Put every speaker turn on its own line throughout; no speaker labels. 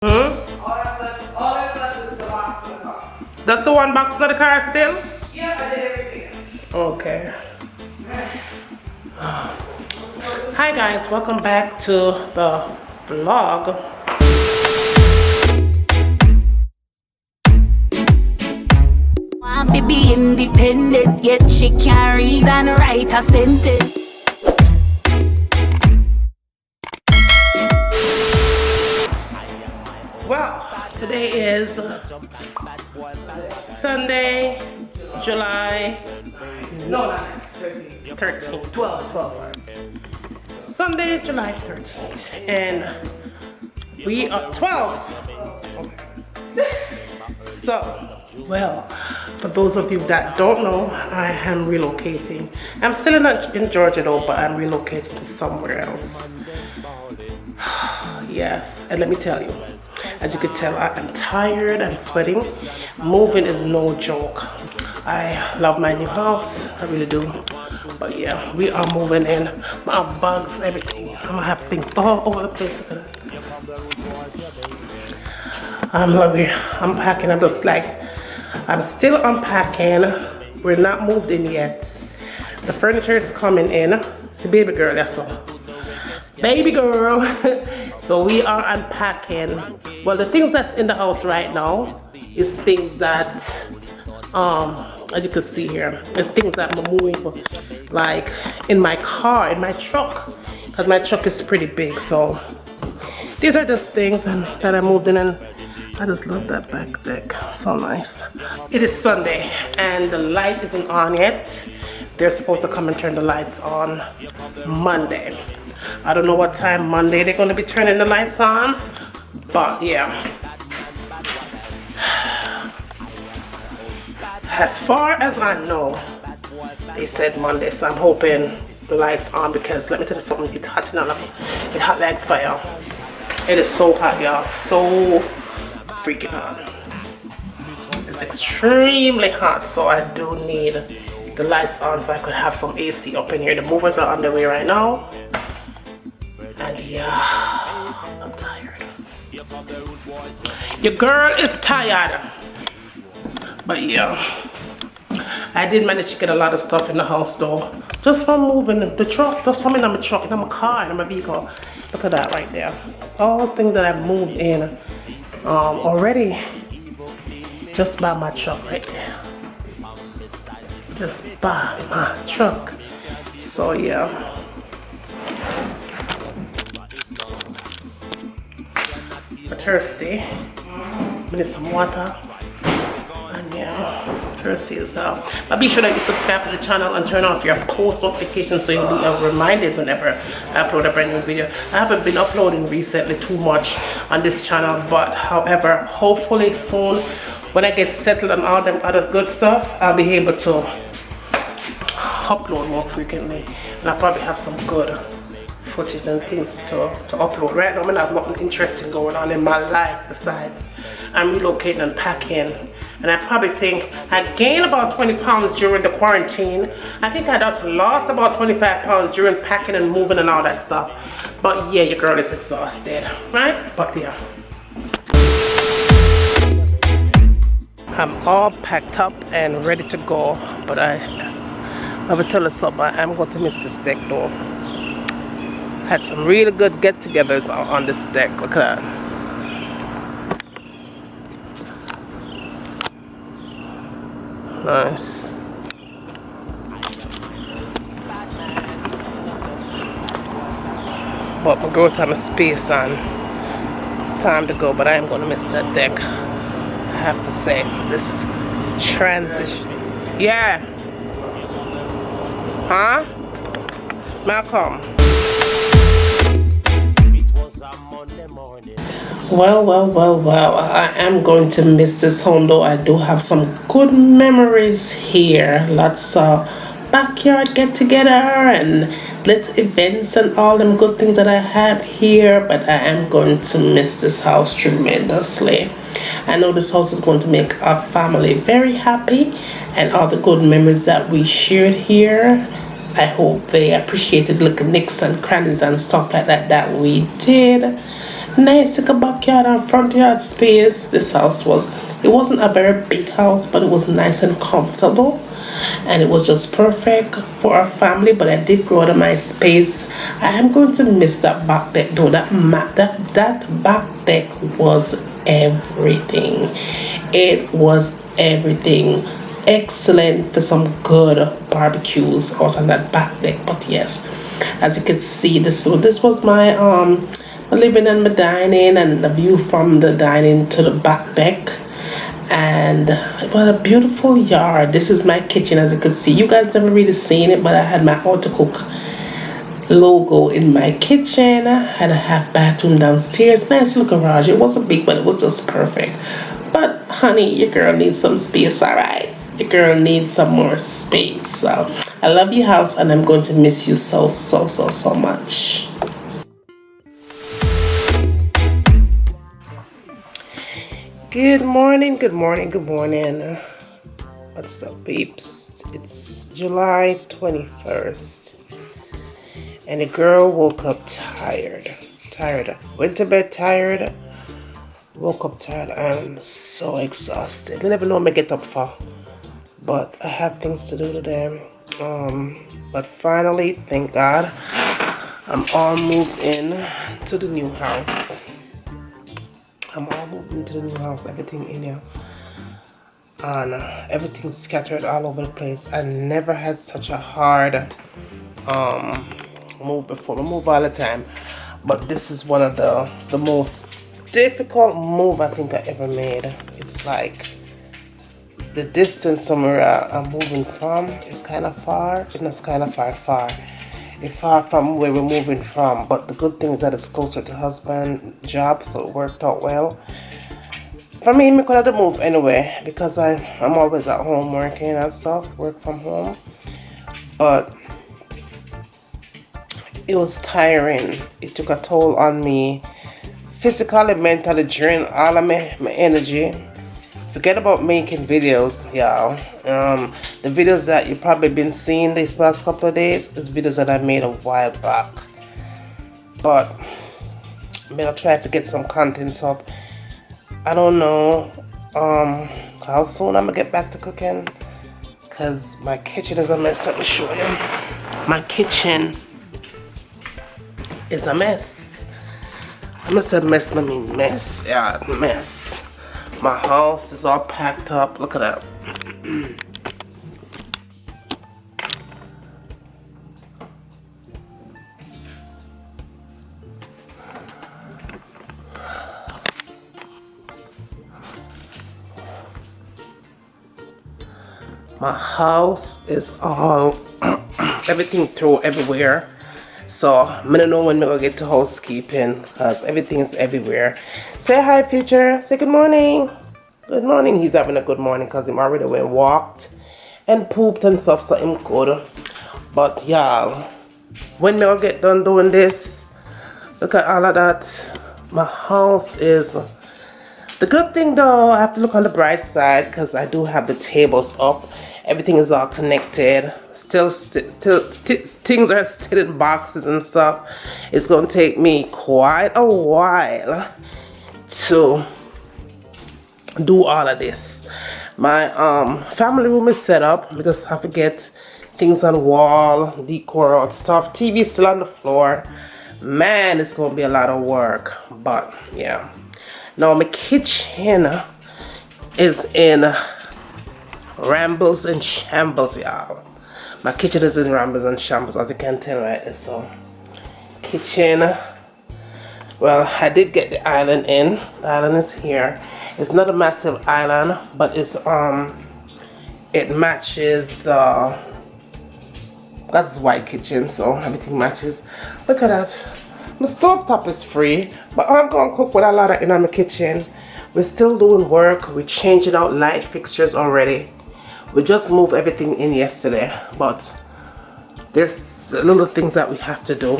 Hmm?
All that's left is the box in the car.
That's the one box in the car still?
Yeah, I did everything.
Okay. Hi guys, welcome back to the vlog.
Want to be independent, yet she can't read and write a sentence.
Well, today is Sunday, July
No, not 13.
13th.
12.
Sunday, July 13th. And we are 12. So, well, for those of you that don't know, I am relocating. I'm still in Georgia though, but I'm relocating to somewhere else. Yes, and let me tell you, as you can tell, I am tired, I'm sweating. Moving is no joke. I love my new house, I really do. But yeah, we are moving in. My bags, everything. I'm gonna have things all over the place. Look at that. I'm packing. I'm just like, I'm still unpacking. We're not moved in yet. The furniture is coming in. It's a baby girl, that's all. Baby girl. So we are unpacking. Well, the things that's in the house right now is things that, as you can see here, it's things that I'm moving for, like in my car, in my truck, because my truck is pretty big. So these are just things that I moved in, and I just love that back deck, so nice. It is Sunday and the light isn't on yet. They're supposed to come and turn the lights on Monday. I don't know what time Monday they're gonna be turning the lights on, but yeah. As far as I know, they said Monday, so I'm hoping the lights on, because let me tell you something, it's hot now, it's hot like fire. It is so hot, y'all, so freaking hot. It's extremely hot, so I do need the lights on so I could have some AC up in here. The movers are on their way right now. And yeah, I'm tired. Your girl is tired. But yeah, I did manage to get a lot of stuff in the house though. Just from moving the truck, just from in my truck, in my car, in my vehicle. Look at that right there. It's all things that I've moved in already. Just by my truck right there. Just by my truck. So yeah. I'm thirsty. I need some water. And yeah, thirsty as hell. But be sure that you subscribe to the channel and turn off your post notifications so you'll be reminded whenever I upload a brand new video. I haven't been uploading recently too much on this channel, but however, hopefully soon when I get settled on all them other good stuff, I'll be able to upload more frequently. And I'll probably have some good footage and things to upload. Right now, I have nothing interesting going on in my life besides I'm relocating and packing. And I probably think I gained about 20 pounds during the quarantine. I think I just lost about 25 pounds during packing and moving and all that stuff. But yeah, your girl is exhausted, right? But yeah. I'm all packed up and ready to go. But I will tell you something, I'm going to miss this deck though. Had some really good get-togethers on this deck. Look at that. Nice. But my girl time is space and it's time to go, but I am gonna miss that deck. I have to say, this transition. Yeah. Huh? Malcolm. Well, I am going to miss this home though. I do have some good memories here. Lots of backyard get together and little events and all them good things that I have here, but I am going to miss this house tremendously. I know this house is going to make our family very happy, and all the good memories that we shared here, I hope they appreciated little nicks and crannies and stuff like that we did. Nice like a backyard and front yard space. This house it wasn't a very big house, but it was nice and comfortable, and it was just perfect for our family. But I did grow out of my space. I am going to miss that back deck though. That back deck was everything. It was everything. Excellent for some good barbecues out on that back deck. But yes, as you can see, this was my living and my dining, and the view from the dining to the back deck. And it was a beautiful yard. This is my kitchen, as you can see. You guys never really seen it, but I had my how to cook logo in my kitchen. I had a half bathroom downstairs, nice little garage. It wasn't big, but it was just perfect. But honey, your girl needs some space. All right, your girl needs some more space. So I love your house, and I'm going to miss you so much. Good morning. What's up, peeps? It's July 21st, and the girl woke up tired. Went to bed tired, woke up tired. I'm so exhausted. I never know what I get up for, but I have things to do today. But finally, thank God, I'm all moved in to the new house. Everything in here, and everything's scattered all over the place. I never had such a hard move before. I move all the time, but this is one of the most difficult move I think I ever made. It's like the distance somewhere I'm moving from is kind of far. It's kind of far. It's far from where we're moving from, but the good thing is that it's closer to husband's job, so it worked out well. For me, I could have moved anyway, because I'm always at home working and stuff, work from home. But it was tiring. It took a toll on me, physically, mentally, drained all of my energy. Forget about making videos, y'all. The videos that you've probably been seeing these past couple of days is videos that I made a while back. But I'm gonna try to get some contents up. I don't know how soon I'm gonna get back to cooking, because my kitchen is a mess. Let me show you. My kitchen is a mess. I'm gonna say mess, I mean mess. Yeah, mess. My house is all packed up. Look at that. My house is all everything thrown everywhere. So I don't know when we're gonna get to housekeeping, because everything is everywhere. Say hi, future. Say good morning. Good morning. He's having a good morning because he already went walked and pooped and stuff, so him good. But y'all, when we gonna get done doing this, look at all of that. My house is the good thing though. I have to look on the bright side because I do have the tables up. Everything is all connected. Still things are still in boxes and stuff. It's gonna take me quite a while to do all of this. My family room is set up. We just have to get things on wall, decor out stuff. TV still on the floor. Man, it's gonna be a lot of work. But yeah. Now my kitchen is in rambles and shambles, y'all. My kitchen is in rambles and shambles, as you can tell right. So kitchen, well, I did get the island in. The island is here. It's not a massive island, but it's it matches the, that's white kitchen, so everything matches. Look at that. My stove top is free, but I'm gonna cook with a lot of in my kitchen. We're still doing work. We're changing out light fixtures already. We just moved everything in yesterday, but there's little things that we have to do.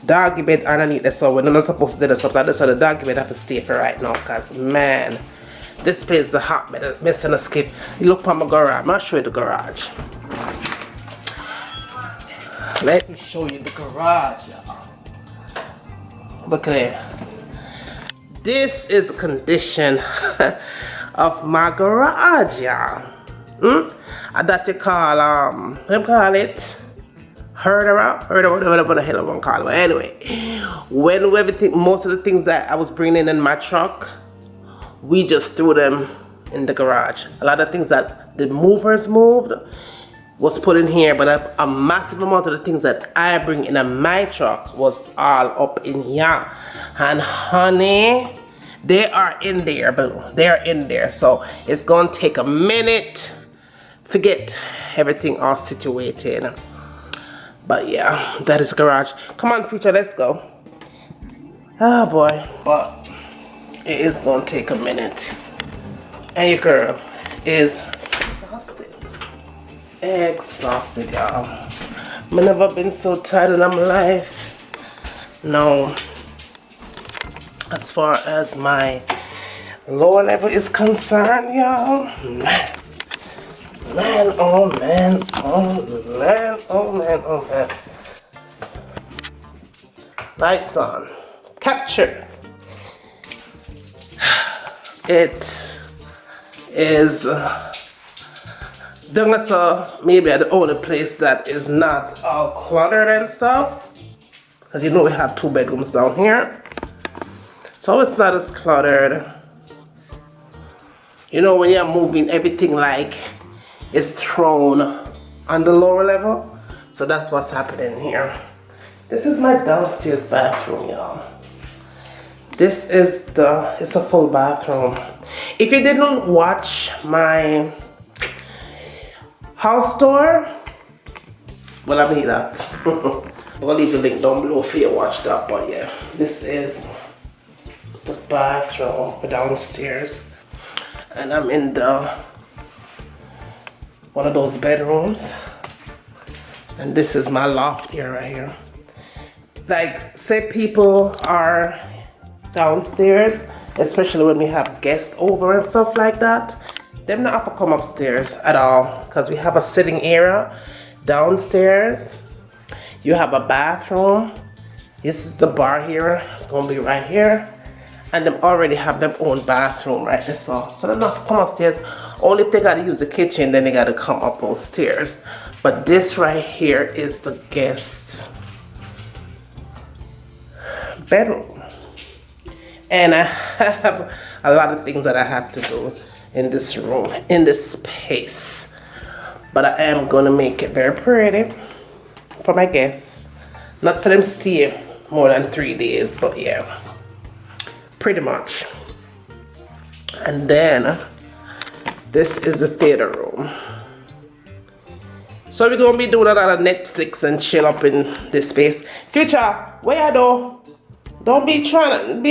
Doggy bed underneath the, so we're not supposed to do the stuff like this, so the doggy bed have to stay for right now, because man, this place is a hot bed. Missing a skip. You look from my garage. I'll show you the garage. Let me show you the garage, y'all. Look at it. this is a condition of my garage, y'all. That you call what do you call it? Whatever the hell I want to call it. But anyway, when everything, most of the things that I was bringing in my truck, we just threw them in the garage. A lot of things that the movers moved was put in here, but a massive amount of the things that I bring in my truck was all up in here. And honey, they are in there, boo. They are in there. So it's gonna take a minute to get everything all situated. But yeah, that is garage. Come on, future, let's go. Oh boy, but it is gonna take a minute. And your girl is exhausted, y'all. I've never been so tired in my life. No, as far as my lower level is concerned, y'all. Man, oh man, oh man, oh man, oh man. Lights on. Capture. It is maybe the only place that is not all cluttered and stuff. Because you know we have 2 bedrooms down here. So it's not as cluttered. You know when you're moving everything like it's thrown on the lower level. So that's what's happening here. This is my downstairs bathroom, y'all. This is it's a full bathroom. If you didn't watch my house tour, well, I mean that. I'll leave the link down below for you to watch that. But yeah, this is the bathroom for downstairs. And I'm in one of those bedrooms. And this is my loft here, right here. Like, say people are downstairs, especially when we have guests over and stuff like that, them not have to come upstairs at all, because we have a sitting area downstairs. You have a bathroom. This is the bar here. It's gonna be right here, and them already have their own bathroom right there. So they don't have to come upstairs. Only if they gotta use the kitchen, then they gotta come up those stairs. But this right here is the guest bedroom. And I have a lot of things that I have to do in this room, in this space. But I am gonna make it very pretty for my guests. Not for them to stay more than 3 days, but yeah, pretty much. And then this is the theater room. So we're gonna be doing a lot of Netflix and chill up in this space. Future, where you do? Don't be trying to be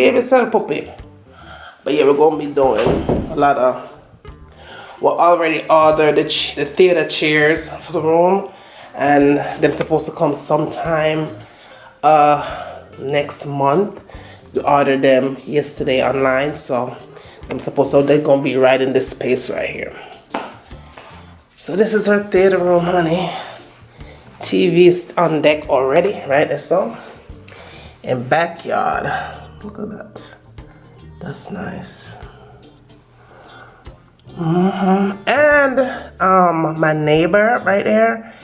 yourself, puppy. But yeah, we're gonna be doing a lot of. We already ordered the theater chairs for the room, and they're supposed to come sometime next month. We ordered them yesterday online, so they're gonna be right in this space right here. So this is our theater room, honey. TV's on deck already, right? That's all. And backyard. Look at that. That's nice. And my neighbor right there,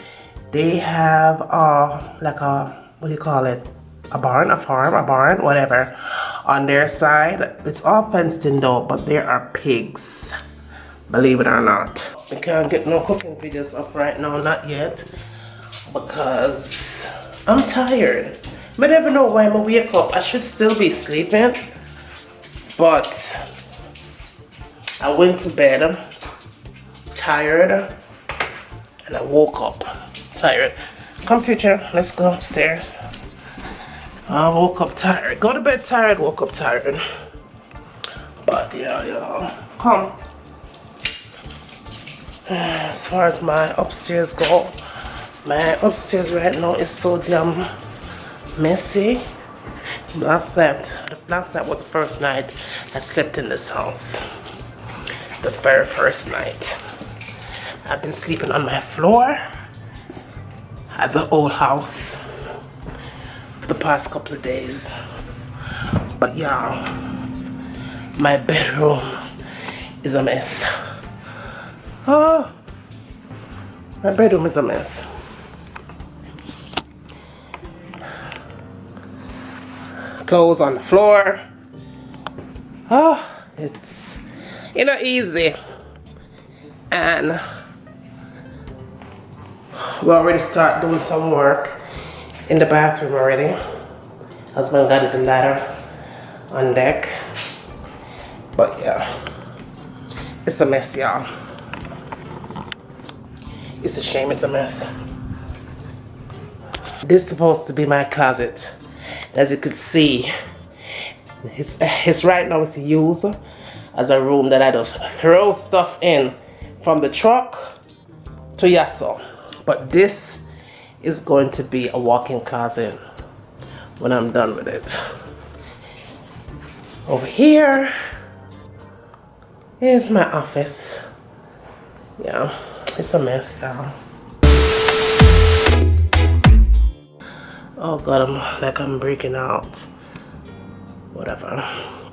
they have like a, what do you call it? A barn, a farm, a barn, whatever. On their side, it's all fenced in though, but there are pigs. Believe it or not. I can't get no cooking videos up right now, not yet, because I'm tired. I never know why I'm wake up. I should still be sleeping, but I went to bed tired, and I woke up tired. Computer, let's go upstairs. I woke up tired. Go to bed tired, woke up tired. But yeah, come. As far as my upstairs go, my upstairs right now is so damn messy. Last night was the first night I slept in this house. The very first night. I've been sleeping on my floor at the old house for the past couple of days. But yeah, my bedroom is a mess. Oh, my bedroom is a mess. Clothes on the floor. Oh, it's easy. And we already start doing some work in the bathroom already. Husband got his ladder on deck. But yeah, it's a mess, y'all. It's a shame it's a mess. This is supposed to be my closet. As you could see, it's right now it's used as a room that I just throw stuff in from the truck to YALL. But this is going to be a walk-in closet when I'm done with it. Over here is my office. Yeah, it's a mess, y'all. Oh God, I'm breaking out. Whatever.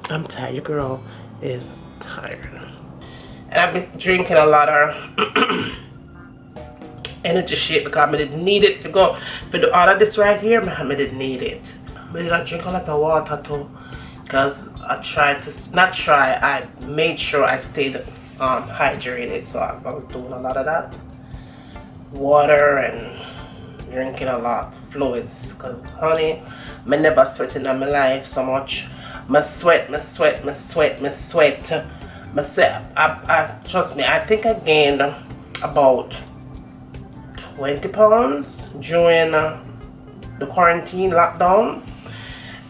I'm tired. Your girl is tired. And I've been drinking a lot of energy shake because I didn't need it to go for the all of this right here. I didn't need it. But I drink a lot of water too, because I made sure I stayed hydrated. So I was doing a lot of that. Water and drinking a lot fluids, because honey, I never sweat in my life so much. I sweat. Trust me, I think I gained about 20 pounds during the quarantine lockdown,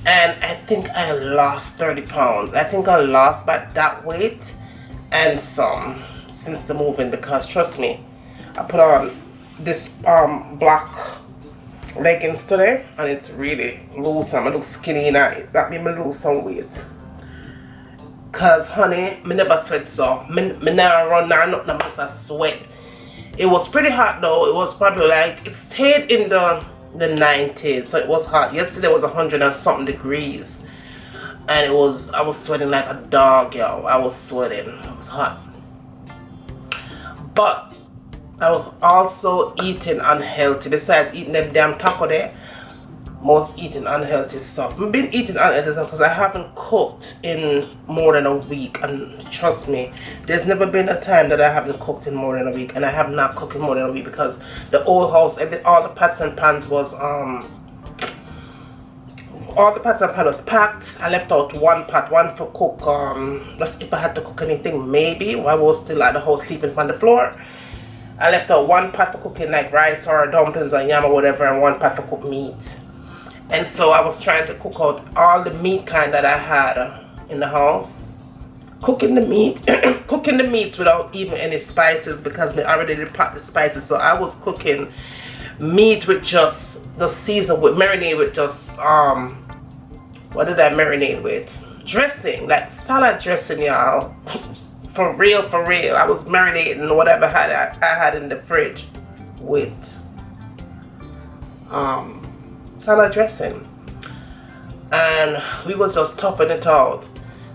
and I think I lost 30 pounds. I think I lost about that weight and some since the moving, because trust me, I put on this black leggings today and it's really loose. I look skinny now. That made me lose some weight. Cause honey, me never sweat so. Me now run now nothing but I sweat. It was pretty hot though. It was probably like, it stayed in the 90s, so it was hot. Yesterday was 100 and something degrees, and I was sweating like a dog, yo. I was sweating. It was hot. But I was also eating unhealthy. Besides eating them damn taco there, most eating unhealthy stuff. I've been eating unhealthy stuff because I haven't cooked in more than a week, and trust me, there's never been a time that I haven't cooked in more than a week, and I have not cooked in more than a week because the old house, all the pots and pans was packed. I left out one pot, one for cook, just if I had to cook anything, maybe while I was still at the house sleeping on the floor. I left out one pot for cooking like rice or dumplings or yam or whatever, and one pot for cook meat. And so I was trying to cook out all the meat kind that I had in the house. Cooking the meat, cooking the meats without even any spices, because I already did pot the spices. So I was cooking meat with just the season, with marinade with just what did I marinate with? Dressing, like salad dressing, y'all. For real, I was marinating whatever I had in the fridge with salad dressing, and we was just toughing it out.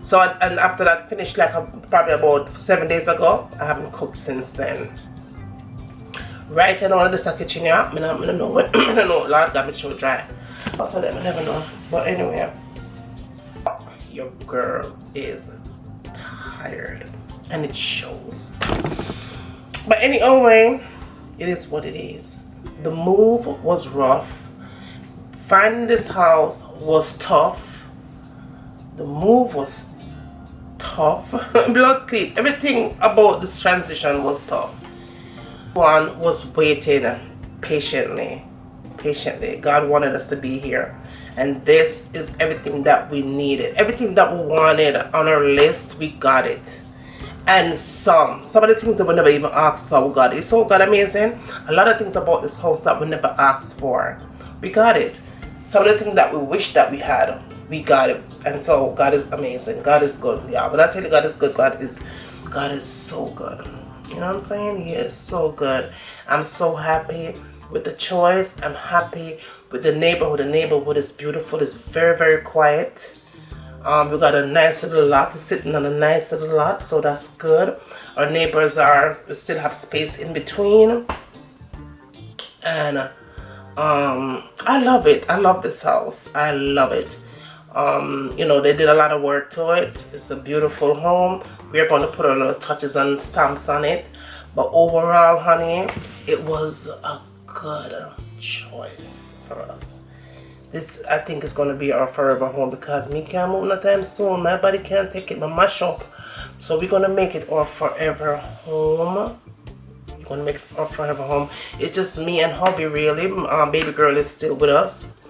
So and after that finished like probably about 7 days ago. I haven't cooked since then. Right now, this kitchen, yeah, I don't know what, I don't know, Lord God, it's so dry. After that, I never know. But anyway, your girl is tired. And it shows. But anyway, it is what it is. The move was rough. Finding this house was tough. The move was tough. Blood clean. Everything about this transition was tough. One was waiting patiently. God wanted us to be here. And this is everything that we needed. Everything that we wanted on our list, we got it. And some of the things that we never even asked for, we got it. So God amazing. A lot of things about this house that we never asked for, we got it. Some of the things that we wish that we had, we got it. And so God is amazing. God is good. Yeah, when I tell you God is good, God is so good. You know what I'm saying? He is so good. I'm so happy with the choice. I'm happy with the neighborhood. The neighborhood is beautiful. It's very, very quiet. We got a nice little lot, sitting on a nice little lot, so that's good. Our neighbors still have space in between, and I love it. I love this house. I love it. You know, they did a lot of work to it. It's a beautiful home. We're going to put a little touches and stamps on it, but overall, honey, it was a good choice for us. This, I think, is going to be our forever home because me can't move no time soon. My body can't take it, my mash up. So we're going to make it our forever home. We're going to make it our forever home. It's just me and hubby, really. Baby girl is still with us.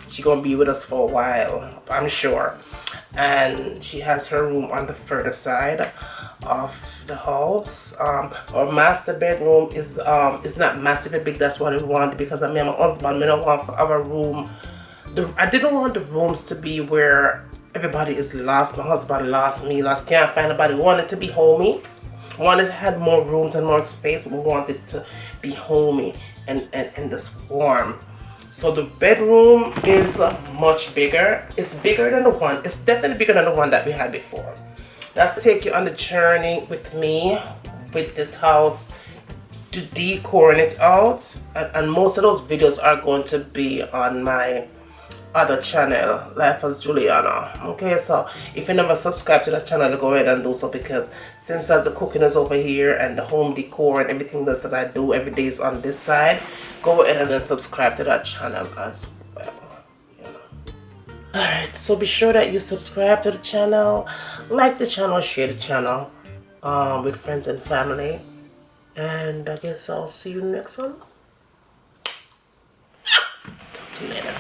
She's going to be with us for a while, I'm sure. And she has her room on the further side of the house. Our master bedroom is not massively big. That's what we wanted because I mean, my husband, we don't want our room. I didn't want the rooms to be where everybody is lost. My husband lost, me lost, can't find nobody. We wanted it to be homey. We wanted to have more rooms and more space. We wanted it to be homey and just warm. So the bedroom is much bigger. It's bigger than the one. It's definitely bigger than the one that we had before. Let's take you on the journey with me with this house to decoring it out. And most of those videos are going to be on my other channel, Life as Juliana. Okay, so if you never subscribe to that channel, go ahead and do so, because since as the cooking is over here and the home decor and everything else that I do every day is on this side, go ahead and then subscribe to that channel as well. You know. Alright, so be sure that you subscribe to the channel, like the channel, share the channel with friends and family. And I guess I'll see you next one. Talk to you later.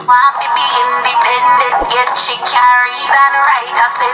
Want to be independent, get she carried and right, I said